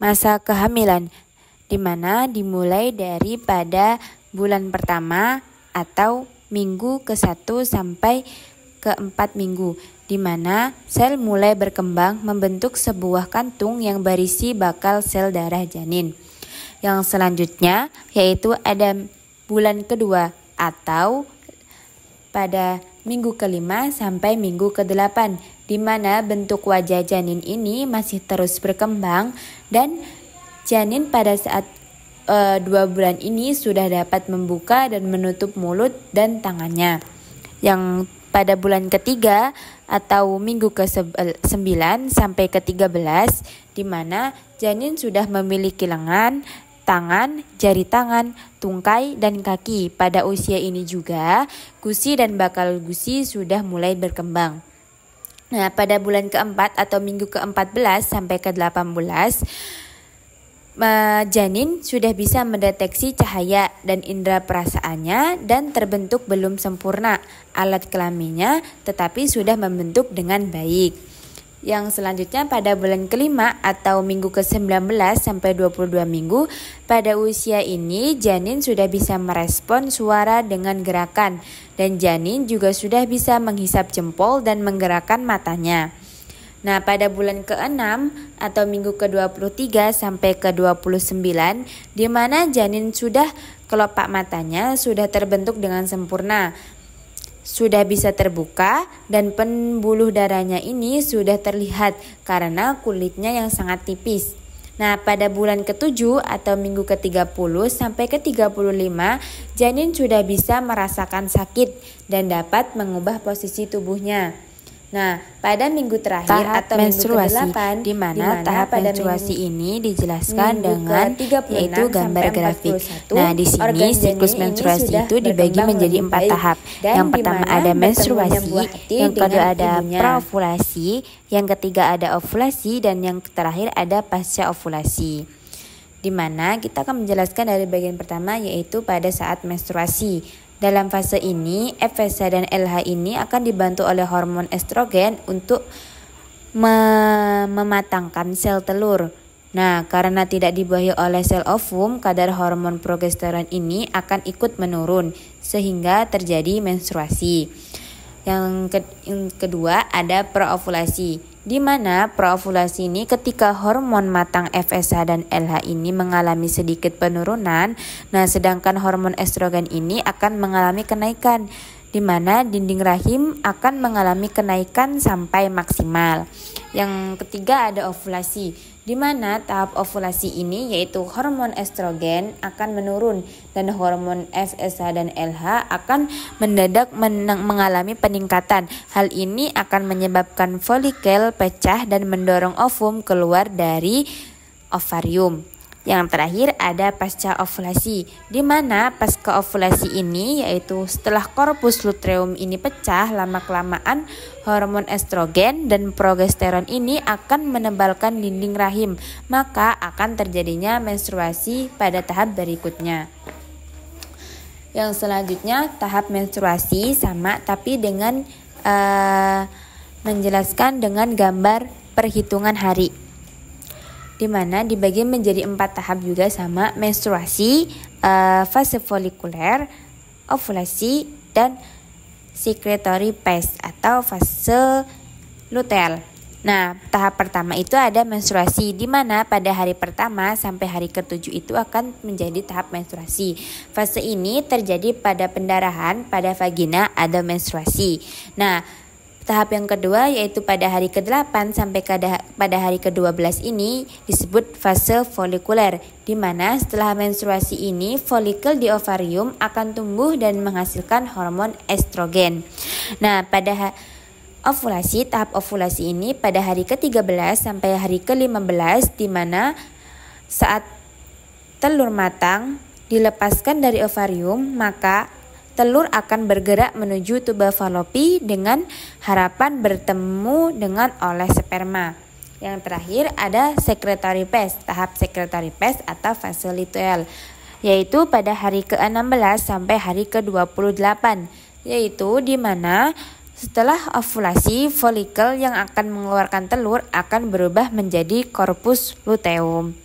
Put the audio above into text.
Masa kehamilan, di mana dimulai dari pada bulan pertama atau minggu ke-1 sampai ke-4 minggu, di mana sel mulai berkembang membentuk sebuah kantung yang berisi bakal sel darah janin. Yang selanjutnya yaitu ada bulan kedua atau pada minggu ke-5 sampai minggu ke-8, di mana bentuk wajah janin ini masih terus berkembang dan janin pada saat 2 bulan ini sudah dapat membuka dan menutup mulut dan tangannya. Yang pada bulan ketiga atau minggu ke-9 sampai ke-13, di mana janin sudah memiliki lengan, tangan, jari tangan, tungkai, dan kaki. Pada usia ini juga, gusi dan bakal gusi sudah mulai berkembang. Nah, pada bulan keempat atau minggu ke-14 sampai ke-18, janin sudah bisa mendeteksi cahaya dan indera perasaannya dan terbentuk belum sempurna alat kelaminnya, tetapi sudah membentuk dengan baik. Yang selanjutnya pada bulan kelima atau minggu ke-19 sampai 22 minggu, pada usia ini janin sudah bisa merespon suara dengan gerakan dan janin juga sudah bisa menghisap jempol dan menggerakkan matanya. Nah, pada bulan ke-6 atau minggu ke-23 sampai ke-29, di mana janin sudah kelopak matanya sudah terbentuk dengan sempurna, sudah bisa terbuka, dan pembuluh darahnya ini sudah terlihat karena kulitnya yang sangat tipis. Nah, pada bulan ke-7 atau minggu ke-30 sampai ke-35, janin sudah bisa merasakan sakit dan dapat mengubah posisi tubuhnya. Nah, pada minggu terakhir atau menstruasi, minggu ke-8, di mana tahap menstruasi ini dijelaskan dengan yaitu gambar grafik. Nah, di sini siklus menstruasi itu dibagi menjadi 4 tahap. Yang pertama ada menstruasi, yang kedua ada praovulasi, yang ketiga ada ovulasi, dan yang terakhir ada pasca ovulasi. Di mana kita akan menjelaskan dari bagian pertama yaitu pada saat menstruasi. Dalam fase ini, FSH dan LH ini akan dibantu oleh hormon estrogen untuk mematangkan sel telur. Nah, karena tidak dibuahi oleh sel ovum, kadar hormon progesteron ini akan ikut menurun sehingga terjadi menstruasi. Yang kedua ada praovulasi, di mana praovulasi ini ketika hormon matang FSH dan LH ini mengalami sedikit penurunan, nah sedangkan hormon estrogen ini akan mengalami kenaikan, di mana dinding rahim akan mengalami kenaikan sampai maksimal. Yang ketiga ada ovulasi, di mana tahap ovulasi ini yaitu hormon estrogen akan menurun dan hormon FSH dan LH akan mendadak mengalami peningkatan. Hal ini akan menyebabkan folikel pecah dan mendorong ovum keluar dari ovarium. Yang terakhir ada pasca ovulasi, di mana pasca ovulasi ini yaitu setelah korpus luteum ini pecah, lama-kelamaan hormon estrogen dan progesteron ini akan menebalkan dinding rahim, maka akan terjadinya menstruasi pada tahap berikutnya. Yang selanjutnya tahap menstruasi sama tapi dengan menjelaskan dengan gambar perhitungan hari, di mana dibagi menjadi 4 tahap juga sama: menstruasi, fase folikuler, ovulasi, dan secretory phase atau fase luteal. Nah, tahap pertama itu ada menstruasi, di mana pada hari pertama sampai hari ke-7 itu akan menjadi tahap menstruasi. Fase ini terjadi pada pendarahan pada vagina ada menstruasi. Nah, tahap yang kedua yaitu pada hari ke-8 sampai pada hari ke-12 ini disebut fase folikuler, di mana setelah menstruasi ini folikel di ovarium akan tumbuh dan menghasilkan hormon estrogen. Nah, pada ovulasi, tahap ovulasi ini pada hari ke-13 sampai hari ke-15, di mana saat telur matang dilepaskan dari ovarium, maka telur akan bergerak menuju tuba falopi dengan harapan bertemu dengan oleh sperma. Yang terakhir ada secretory phase, tahap secretory phase atau fase luteal, yaitu pada hari ke-16 sampai hari ke-28, yaitu di mana setelah ovulasi, folikel yang akan mengeluarkan telur akan berubah menjadi corpus luteum.